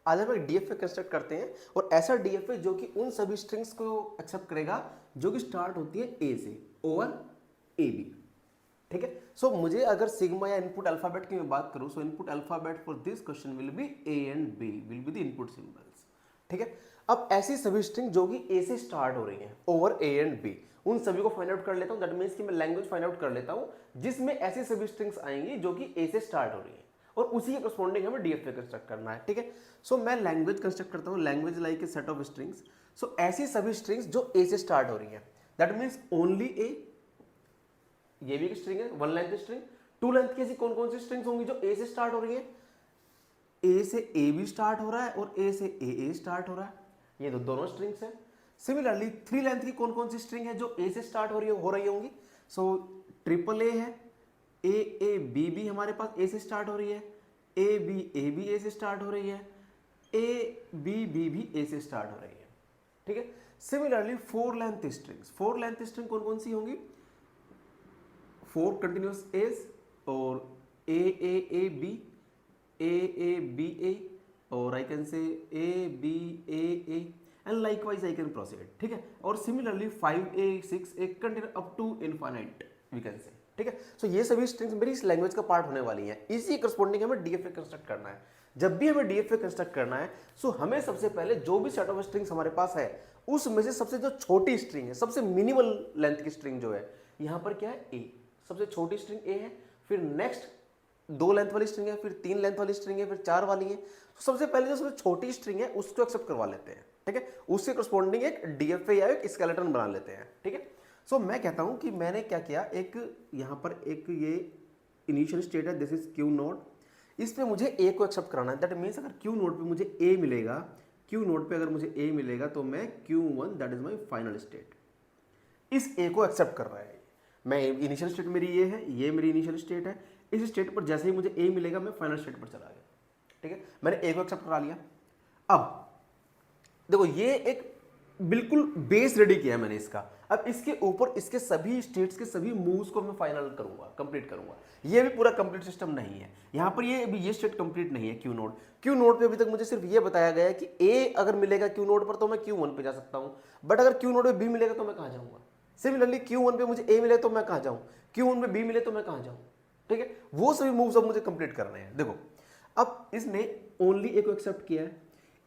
आज हम एक डीएफए कंस्ट्रक्ट करते हैं और ऐसा डीएफए जो कि उन सभी स्ट्रिंग्स को एक्सेप्ट करेगा जो कि स्टार्ट होती है ए से ओवर ए बी। ठीक है, सो मुझे अगर सिग्मा या इनपुट अल्फाबेट की मैं बात करूं, so input alphabet for this question will be A and B will be the input symbols. ठीक है, अब ऐसी सभी स्ट्रिंग जो कि ए से स्टार्ट हो रही हैं ओवर ए एंड बी, उन सभी को फाइंड आउट कर लेता हूं। दैट मींस कि मैं लैंग्वेज फाइंड आउट कर लेता हूं जिसमें ऐसी सभी स्ट्रिंग्स आएंगी जो कि ए से स्टार्ट हो रही हैं और उसी के करस्पॉन्डिंग हमें डीएफए कंस्ट्रक्ट करना है। ठीक है, सो मैं लैंग्वेज कंस्ट्रक्ट करता हूं, language like a set of strings. So ऐसी सभी स्ट्रिंग्स जो ए से स्टार्ट हो रही हैं, दैट मींस ओनली ए, ये भी एक स्ट्रिंग है, one length string. Two length की ऐसी कौन कौन सी स्ट्रिंग्स होंगी जो ए से स्टार्ट हो रही है? ए से ए भी स्टार्ट हो रहा है और ए से ए स्टार्ट हो रहा है, ये तो दोनों स्ट्रिंग्स हैं। सिमिलरली थ्री लेंथ की कौन कौन सी स्ट्रिंग है जो ए से स्टार्ट हो रही होंगी? सो ट्रिपल ए है, ए बी हमारे पास ए से स्टार्ट हो रही है, ए बी ए से स्टार्ट हो रही है, ए बी भी ए से स्टार्ट हो रही है। ठीक है, similarly four length strings, four length string कौन कौन सी होंगी? फोर कंटिन्यूस एज और ए बी, ए बी ए, और I can say A B A and likewise I can proceed. ठीक है, और similarly 5a 6a continue up to infinite we can say. ठीक है, सो ये सभी स्ट्रिंग्स मेरी इस लैंग्वेज का पार्ट होने वाली हैं। इसी करस्पॉन्डिंग हमें डीएफए कंस्ट्रक्ट करना है। जब भी हमें डीएफए कंस्ट्रक्ट करना है, सो हमें सबसे पहले जो भी सेट ऑफ स्ट्रिंग्स हमारे पास है उसमें से सबसे जो छोटी स्ट्रिंग है, सबसे मिनिमल लेंथ की स्ट्रिंग जो है, यहां पर क्या है? ए, सबसे छोटी स्ट्रिंग ए है। फिर नेक्स्ट दो लेंथ वाली स्ट्रिंग है, फिर तीन लेंथ वाली स्ट्रिंग है, फिर चार वाली है। तो सबसे पहले जो सबसे छोटी स्ट्रिंग है उसको एक्सेप्ट करवा लेते हैं। ठीक है, उससे करस्पॉन्डिंग एक डीएफए या एक स्केलेटन बना लेते हैं। ठीक है, सो मैं कहता हूं कि मैंने क्या किया, एक यहां पर एक ये इनिशियल स्टेट है, दिस इज क्यू नोड। इस पे मुझे ए को एक्सेप्ट कराना है। दैट मीन्स अगर क्यू नोड पे मुझे ए मिलेगा, क्यू नोड पे अगर मुझे ए मिलेगा तो मैं Q1 that is my final state, इस ए को एक्सेप्ट कर रहा है। मैं इनिशियल स्टेट मेरी ये है, ये मेरी इनिशियल स्टेट है। इस स्टेट पर जैसे ही मुझे ए मिलेगा मैं फाइनल स्टेट पर चला गया। ठीक है, मैंने ए को एक्सेप्ट करा लिया। अब देखो ये एक बिल्कुल बेस रेडी किया है मैंने इसका। अब इसके ऊपर इसके सभी स्टेट्स के सभी मूव्स को मैं फाइनल करूंगा, कंप्लीट करूंगा। ये भी पूरा कंप्लीट सिस्टम नहीं है। यहां पर ये अभी ये स्टेट कंप्लीट नहीं है क्यू नोड पे अभी तक मुझे सिर्फ ये बताया गया है कि ए अगर मिलेगा क्यू नोड पर तो मैं Q1 पे जा सकता हूं, बट अगर क्यू नोड पे बी मिलेगा तो मैं कहां जाऊंगा? सिमिलरली Q1 पे मुझे ए मिले तो मैं कहां जाऊं, Q1 पे बी मिले तो मैं कहां जाऊं? ठीक है, वो सभी मूव्स अब मुझे कंप्लीट करने हैं। देखो अब इसने ओनली ए को एक्सेप्ट किया है।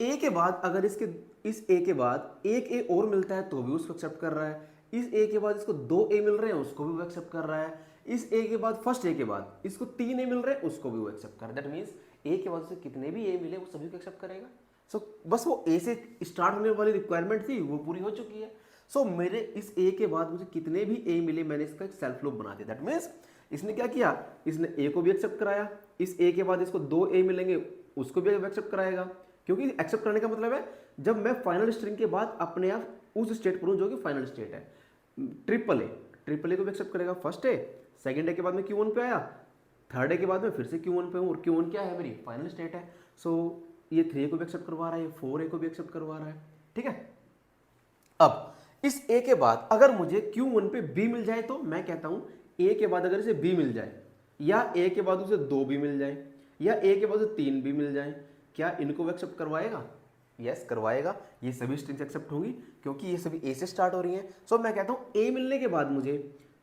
ए के बाद अगर इसके इस ए के बाद एक ए और मिलता है तो भी उसको एक्सेप्ट कर रहा है। इस ए के बाद इसको दो ए मिल रहे हैं उसको भी वो एक्सेप्ट कर रहा है। इस ए के बाद फर्स्ट ए के बाद इसको तीन ए मिल रहे हैं उसको भी वो एक्सेप्ट कर रहा है। दैट मीन्स ए के बाद से कितने भी ए मिले वो सभी को एक्सेप्ट करेगा। सो बस वो ए से स्टार्ट होने वाली रिक्वायरमेंट थी वो पूरी हो चुकी है। सो मेरे इस ए के बाद मुझे कितने भी ए मिले मैंने इसका एक सेल्फ लूप बना दिया। दैट मीन्स इसने क्या किया, इसने ए को भी एक्सेप्ट कराया, इस ए के बाद इसको दो ए मिलेंगे उसको भी एक्सेप्ट कराएगा, क्योंकि एक्सेप्ट करने का मतलब है जब मैं फाइनल स्ट्रिंग के बाद अपने आप उस स्टेट पर हूं जो कि फाइनल स्टेट है। ट्रिपल ए को भी एक्सेप्ट करेगा, फर्स्ट ए, सेकंड ए के बाद में Q1 पे आया, थर्ड ए के बाद में फिर से Q1 पे हूं और Q1 क्या है मेरी फाइनल स्टेट है। सो ये 3 को भी एक्सेप्ट करवा रहा है, 4 को भी एक्सेप्ट करवा रहा है। ठीक है, अब इस ए के बाद अगर मुझे Q1 पे बी मिल जाए तो मैं कहता हूं ए के बाद अगर इसे बी मिल जाए या ए के बाद उसे दो भी मिल जाए या ए के बाद उसे तीन भी मिल जाए, क्या इनको एक्सेप्ट करवाएगा? यस करवाएगा। ये सभी स्ट्रिंग्स एक्सेप्ट होंगी क्योंकि ये सभी ए से स्टार्ट हो रही हैं। सो मैं कहता हूं ए मिलने के बाद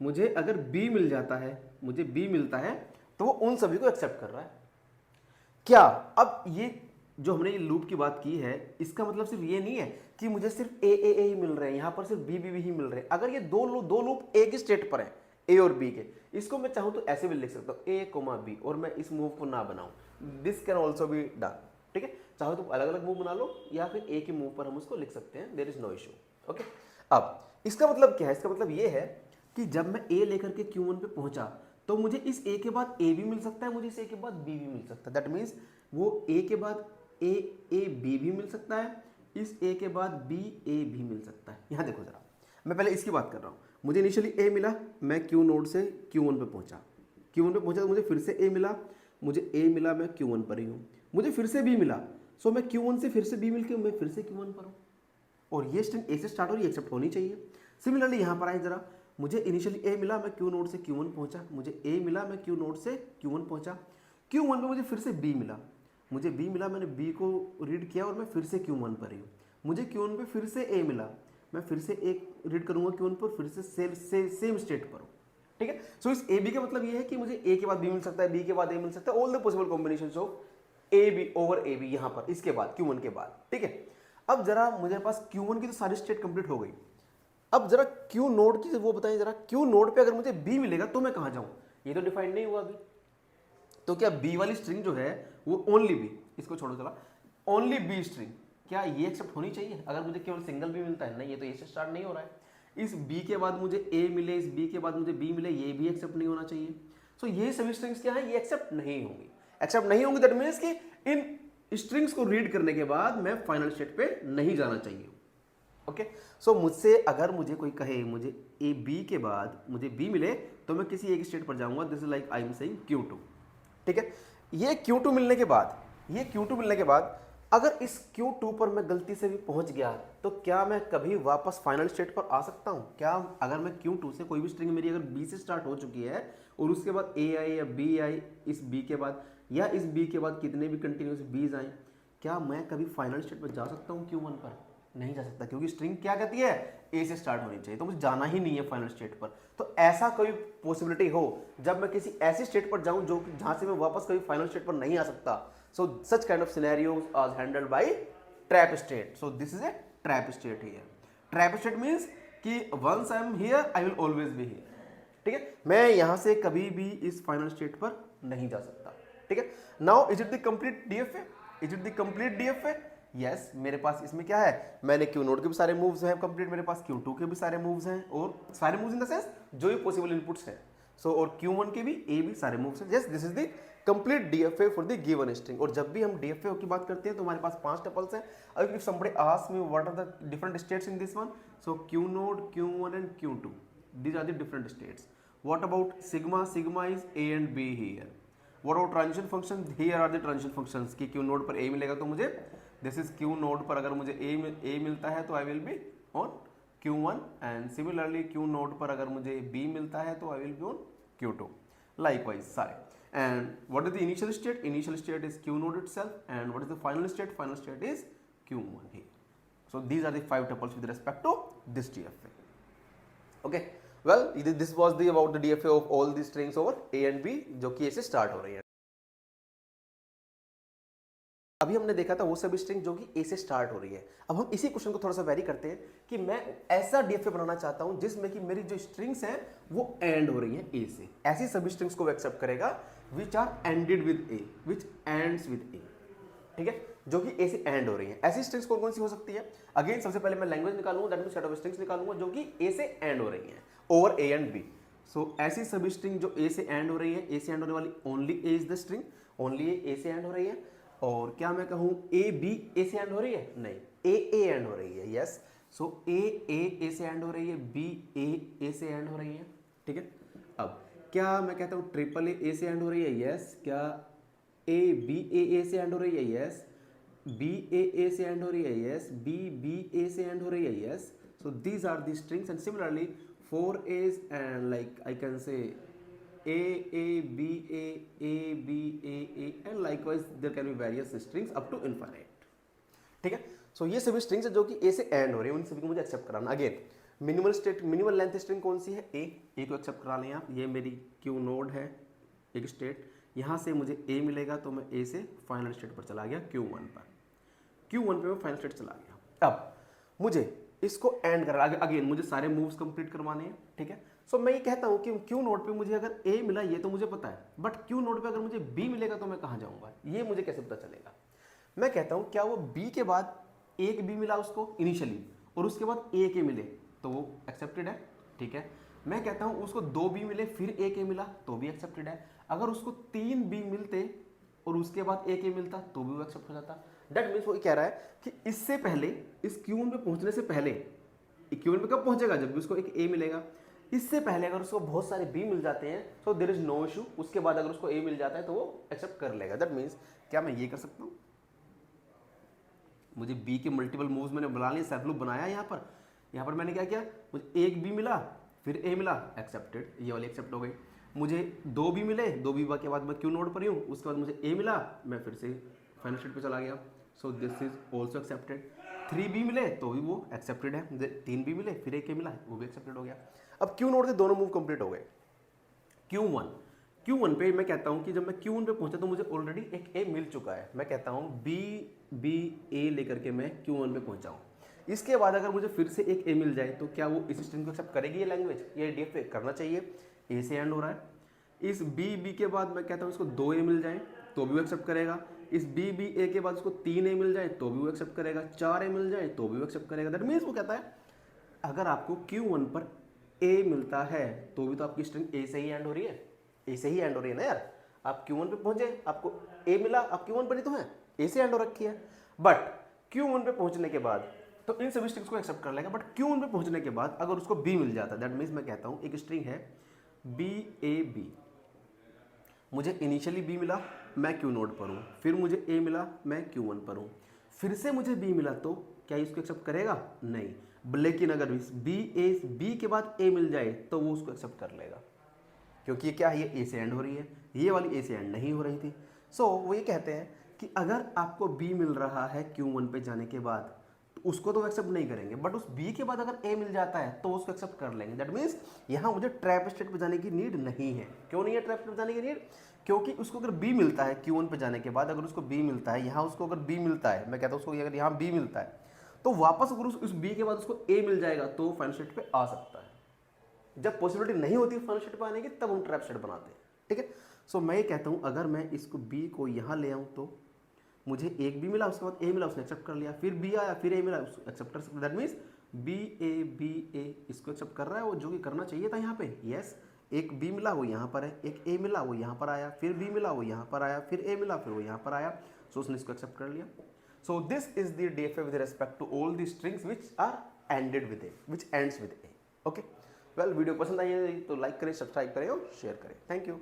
मुझे अगर बी मिल जाता है, मुझे बी मिलता है तो वो उन सभी को एक्सेप्ट कर रहा है। क्या अब ये जो हमने ये लूप की बात की है इसका मतलब सिर्फ ये नहीं है कि मुझे सिर्फ ए ही मिल रहे हैं, यहां पर सिर्फ बी ही मिल रहे हैं। अगर ये दो लूप एक ही स्टेट पर है ए और बी के, इसको मैं चाहूं तो ऐसे भी लिख सकता हूं ए कोमा बी और मैं इस मूव को ना बनाऊं, this can also be done. ठीक है, चाहो तो अलग अलग मूव बना लो या फिर एक ही मूव पर हम उसको लिख सकते हैं, there is no issue. Okay, अब इसका मतलब क्या है? इसका मतलब ये है कि जब मैं ए लेकर के Q1 पे पहुंचा तो मुझे इस ए के बाद ए भी मिल सकता है, मुझे इस ए के बाद बी भी मिल सकता है। दैट मीन्स वो ए के बाद ए बी भी मिल सकता है, इस ए के बाद बी ए भी मिल सकता है। यहां देखो जरा, मैं पहले इसकी बात कर रहा हूं। मुझे इनिशियली ए मिला, मैं Q नोड से Q1 पे पहुंचा, तो मुझे फिर से ए मिला, मुझे ए मिला, मैं Q1 पर ही हूं, मुझे फिर से बी मिला, सो मैं Q1 से फिर से बी मिलके मैं फिर से Q1 पर हूं और ये स्ट्रिंग ए से स्टार्ट हो रही है, एक्सेप्ट होनी चाहिए। सिमिलरली यहां पर आए जरा, मुझे इनिशियली ए मिला, मैं Q नोड से Q1 पहुंचा, मुझे ए मिला, मैं Q नोड से Q1 पहुंचा, Q1 पे मुझे फिर से बी मिला, मुझे बी मिला, मैंने बी को रीड किया और मैं फिर से Q1 पर ही हूँ। मुझे Q1 पे फिर से ए मिला, मैं फिर से एक रीड करूंगा Q1 पर, फिर से सेम स्टेट पर हूँ। ठीक है, सो इस ए बी का मतलब ये है कि मुझे ए के बाद बी मिल सकता है, बी के बाद ए मिल सकता है, all the possible combinations of A B over A B यहाँ पर, इसके बाद Q1 के बाद। ठीक है, अब जरा मुझे पास Q1 की तो सारी स्टेट कंप्लीट हो गई। अब जरा Q नोड की वो बताएं जरा, Q नोड पे अगर मुझे B मिलेगा तो मैं कहां जाऊं, ये तो डिफाइंड नहीं हुआ अभी। तो क्या B वाली स्ट्रिंग जो है वो ओनली B, इसको छोड़ो चला, ओनली B स्ट्रिंग, क्या ये एक्सेप्ट होनी चाहिए अगर मुझे केवल सिंगल B मिलता है? नहीं, ये तो ए से स्टार्ट नहीं हो रहा है। इस B के बाद मुझे A मिले, इस B के बाद मुझे B मिले, ये भी एक्सेप्ट नहीं होना चाहिए। सो ये सभी स्ट्रिंग्स क्या है, ये एक्सेप्ट नहीं होंगी। एक्सेप्ट नहीं होंगी दैट मीन्स कि इन स्ट्रिंग्स को रीड करने के बाद मैं फाइनल स्टेट पे नहीं जाना चाहिए। ओके, सो मुझसे अगर मुझे कोई कहे मुझे ए बी के बाद मुझे बी मिले तो मैं किसी एक स्टेट पर जाऊंगा, this is like I am saying Q2। ठीक है, ये Q2 मिलने के बाद, ये Q2 मिलने के बाद अगर इस Q2 पर मैं गलती से भी पहुंच गया तो क्या मैं कभी वापस फाइनल स्टेट पर आ सकता हूं? क्या अगर मैं Q2 से कोई भी स्ट्रिंग मेरी अगर B से स्टार्ट हो चुकी है और उसके बाद A आई या B आई इस B के बाद, या इस B के बाद कितने भी कंटिन्यूस B's आए, क्या मैं कभी फाइनल स्टेट पर जा सकता हूं Q1 पर? नहीं जा सकता, क्योंकि स्ट्रिंग क्या कहती है, ए से स्टार्ट होनी चाहिए, तो मुझे जाना ही नहीं है फाइनल स्टेट पर। तो ऐसा कोई पॉसिबिलिटी हो जब मैं किसी ऐसी स्टेट पर जाऊं जो जहां से मैं वापस कभी फाइनल स्टेट पर नहीं आ सकता, so such kind of scenarios are handled by trap state. So this is a trap state here. Trap state means कि once I am here I will always be here. ठीक है, मैं यहां से कभी भी इस फाइनल स्टेट पर नहीं जा सकता। ठीक है, now is it the complete DFA? Is it the complete DFA? Yes, मेरे पास इसमें क्या है, मैंने Q नोड के भी सारे मूव्स हैं कंप्लीट, मेरे पास Q2 के भी सारे मूव्स हैं, और सारे मूव्स इन द सेंस जो भी पॉसिबल इनपुट्स हैं। सो और Q1 के भी ए भी सारे मूव्स हैं। Yes, this is the complete DFA for the given string. और जब भी हम डीएफए की बात करते हैं तो हमारे पास 5 टपल्स हैं। अब if somebody asks me what are the different states in this one, so Q node, Q1 and Q2, these are the different states. What about sigma? Sigma is A and B here. What about transition function? Here are the transition functions कि Q node पर A मिलेगा तो मुझे, this is Q node पर अगर मुझे A मिलता है तो I will be on Q1, and similarly Q node पर अगर मुझे B मिलता है तो I will be on Q2. Likewise सारे. And what is the initial state? Initial state is Q node itself, and what is the final state? Final state is Q1 here. So these are the 5 tuples with respect to this DFA. Okay, well this was the about the DFA of all the strings over A and B जो कि A से start हो रही है। अभी हमने देखा था वो सभी स्ट्रिंग जो कि A से स्टार्ट हो रही है। अब हम इसी क्वेश्चन को थोड़ा सा वेरी करते हैं कि मैं ऐसा DFA बनाना चाहता हूं जिसमें कि मेरी जो स्ट्रिंग्स हैं वो एंड हो रही हैं A से। ऐसी सभी स्ट्रिंग्स को एक्सेप्ट करेगा which are ended with A, which ends with A। ठीक है, जो कि ए से एंड हो रही है। ऐसी स्ट्रिंग्स कौन कौन सी हो सकती है? अगेन सबसे पहले मैं लैंग्वेज निकालूंगा, that means set of strings निकालूंगा जो कि ए से एंड हो रही है ओवर ए एंड बी। सो ऐसी सभी स्ट्रिंग जो ए से एंड हो रही है, ए से एंड होने वाली only a is the string, only a से एंड हो रही है। और क्या मैं कहूं ए बी ए से एंड हो रही है? नहीं, ए एंड हो रही है। यस, सो ए से एंड हो रही है, बी ए से एंड हो रही है। ठीक है, अब क्या मैं कहता हूं ट्रिपल ए से एंड हो रही है? यस। क्या ए बी ए से एंड हो रही है? यस। बी ए से एंड हो रही है? यस। बी ए से एंड हो रही है? Yes. So these are the strings, and similarly 4 A's and like I can say A B A and likewise there can be various strings up to infinite. ठीक है, सो ये सभी स्ट्रिंग्स है जो कि A से एंड हो रही है, उन सभी को मुझे एक्सेप्ट कराना। अगेन मिनिमल लेंथ स्ट्रिंग कौन सी है? ए को एक्सेप्ट करा लें आप। ये मेरी Q नोड है, एक स्टेट, यहाँ से मुझे A मिलेगा तो मैं A से फाइनल स्टेट पर चला गया Q1 पर। Q1 पे मैं फाइनल स्टेट चला गया। अब मुझे इसको एंड करना, अगेन मुझे सारे मूव्स कंप्लीट करवाने हैं। ठीक है, सो मैं ये कहता हूँ कि Q नोड पे मुझे अगर A मिला ये तो मुझे पता है, बट Q नोड पे अगर मुझे B मिलेगा तो मैं कहाँ जाऊँगा, ये मुझे कैसे पता चलेगा? मैं कहता हूँ क्या वो B के बाद एक B मिला उसको इनिशियली और उसके बाद A के मिले तो वो एक्सेप्टेड है। ठीक है, मैं कहता हूँ उसको 2 B मिले फिर A के मिला तो भी एक्सेप्टेड है। अगर उसको 3 B मिलते और उसके बाद A के मिलता तो भी वो एक्सेप्ट हो जाता। दैट मीन्स वो कह रहा है कि इससे पहले, इस Q1 पे पहुंचने से पहले, Q1 पे कब पहुंचेगा? जब भी उसको एक A मिलेगा। इससे पहले अगर उसको बहुत सारे B मिल जाते हैं तो देयर इज नो इशू। उसके बाद अगर उसको A मिल जाता है तो वो एक्सेप्ट कर लेगा। दैट मीन्स क्या मैं ये कर सकता हूँ, मुझे B के मल्टीपल मूव्स मैंने बना लिए, सेट लूप बनाया। यहाँ पर मैंने क्या किया, मुझे एक B मिला फिर A मिला, एक्सेप्टेड, ये वाली एक्सेप्ट हो गई। मुझे 2 B मिले, 2 B के बाद मैं Q नोड पर ही हूँ, उसके बाद मुझे A मिला, मैं फिर से फाइनल स्टेट पे चला गया। सो this is also accepted. 3b मिले तो भी वो एक्सेप्टेड है, 3b मिले फिर एक मिला है वो भी एक्सेप्टेड हो गया। अब क्यू नोड के दोनों मूव कंप्लीट हो गए। Q1 पे मैं कहता हूँ कि जब मैं Q1 पे पहुंचा तो मुझे ऑलरेडी एक A मिल चुका है। मैं कहता हूँ A लेकर के मैं Q1 पे पहुंचा हूँ। इसके बाद अगर मुझे फिर से एक A मिल जाए तो क्या वो इस स्ट्रिंग को एक्सेप्ट करेगी ये लैंग्वेज? ये DFA करना चाहिए। A से एंड हो रहा है। इस B के बाद मैं कहता हूँ इसको 2 A मिल जाए तो भी वो एक्सेप्ट करेगा। इस A के बाद उसको 3 A मिल जाए तो भी वो एक्सेप्ट करेगा। 4 A मिल जाए तो भी वो एक्सेप्ट करेगा। दैट मीन्स वो कहता है अगर आपको Q1 पर A मिलता है तो भी तो आपकी स्ट्रिंग A से ही एंड हो रही है, A से ही एंड हो रही है ना यार। आप Q1 पे पहुंचे, आपको A मिला, आप Q1 पर ही तो हैं, A से एंड हो रखी है। बट Q1 पे पहुंचने के बाद तो इन सभी स्ट्रिंग्स को एक्सेप्ट कर लेगा। बट Q1 पे पहुंचने के बाद अगर उसको B मिल जाता, दैट मीन्स मैं कहता हूं एक स्ट्रिंग है BAB, मुझे इनिशियली B मिला, मैं Q नोड पर हूँ, फिर मुझे A मिला, मैं Q1 पर हूँ, फिर से मुझे B मिला तो क्या इसको एक्सेप्ट करेगा? नहीं। लेकिन अगर B के बाद A मिल जाए तो वो उसको एक्सेप्ट कर लेगा, क्योंकि ये क्या है, ये A से एंड हो रही है, ये वाली A से एंड नहीं हो रही थी। सो वो ये कहते हैं कि अगर आपको B मिल रहा है Q1 पे जाने के बाद तो उसको तो एक्सेप्ट नहीं करेंगे, बट उस B के बाद अगर A मिल जाता है तो उसको एक्सेप्ट कर लेंगे। दैट मीन्स यहाँ मुझे ट्रैप स्टेट पे जाने की नीड नहीं है। क्यों नहीं है ट्रैप स्टेट पे जाने की नीड? क्योंकि उसको अगर B मिलता है Q1 पे जाने के बाद, अगर उसको B मिलता है, यहाँ उसको अगर B मिलता है, मैं कहता हूँ उसको अगर यहाँ B मिलता है तो वापस अगर उस B के बाद उसको A मिल जाएगा तो फाइनल स्टेट पे आ सकता है। जब पॉसिबिलिटी नहीं होती फाइनल स्टेट पे आने की तब हम ट्रैप स्टेट बनाते हैं। ठीक है। सो मैं ये कहता हूँ अगर मैं इसको B को यहाँ ले आऊँ तो मुझे एक B मिला, उसके बाद A मिला, उसने एक्सेप्ट कर लिया, फिर B आया, फिर A मिला, उसको एक्सेप्ट कर सकता। दैट मीन्स BA इसको एक्सेप्ट कर रहा है, वो जो कि करना चाहिए था यहाँ पे। यस, एक B मिला वो यहाँ पर है, एक A मिला वो यहाँ पर आया, फिर B मिला वो यहाँ पर आया, फिर A मिला फिर वो यहाँ पर आया। सो उसने इसको एक्सेप्ट कर लिया। So this is the DFA with respect to all the strings which are ended with A, which ends with A. Okay. Well, video पसंद आई है तो लाइक करें, सब्सक्राइब करें और शेयर करें। Thank you.